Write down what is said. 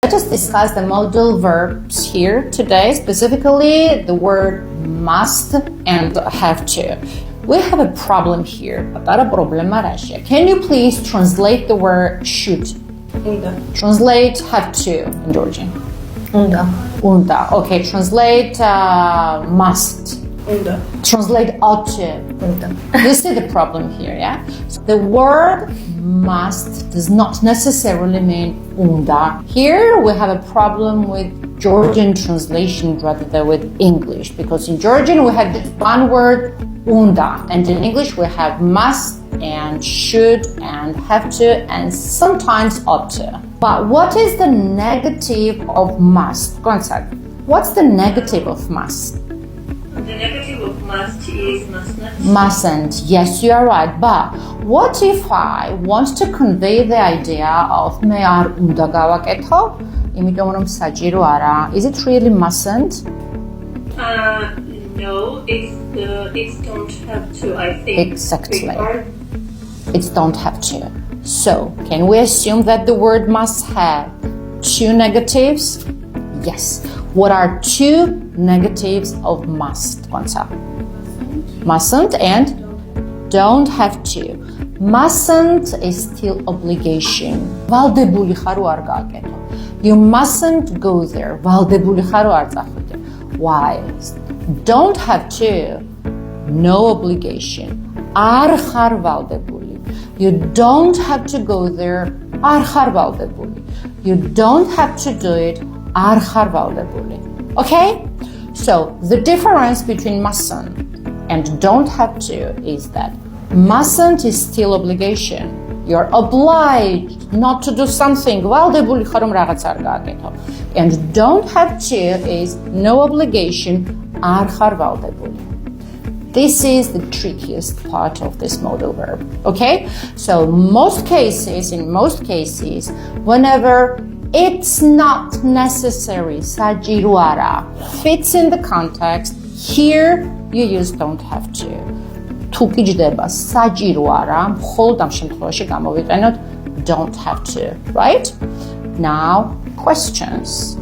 Let us discuss the modal verbs here today, specifically the word must and have to. We have a problem here. Can you please translate the word should? Translate have to in Georgian. Unda. Okay, translate must. Translate ought to. You see the problem here, yeah? So the word must does not necessarily mean unda. Here we have a problem with Georgian translation rather than with English, because in Georgian we have just one word unda, and in English we have must and should and have to and sometimes ought to. But what is the negative of must? Go on, Sag. What's the negative of must? The negative of must is mustn't. Mustn't. Yes, you are right. But what if I want to convey the idea of me ar unda gavaketho? Imitom rom sajiru ara. Is it really mustn't? No, it's don't have to, I think. Exactly. It's don't have to. So, can we assume that the word must have two negatives? Yes. What are two negatives of must? Mustn't and don't have to. Mustn't is still obligation. Valdebuli xaru ar gaaketho. You mustn't go there. Valdebuli xaru ar tsafute. Why? Don't have to. No obligation. Ar xar valdebuli. You don't have to go there. Ar xar valdebuli. You don't have to do it. Ar xar valdebuli. Okay? So the difference between mustn't and don't have to is that mustn't is still obligation. You're obliged not to do something. Valdebuli xarum ragats ar gaaketho. And don't have to is no obligation. Ar xar valdebuli. This is the trickiest part of this modal verb. Okay? So in most cases, whenever it's not necessary, sajiru ara, fits in the context, here you use don't have to. Tu ki jდება sajiru ara, მხოლოდ ამ შემთხვევაში გამოვიყენოთ don't have to, right? Now, questions.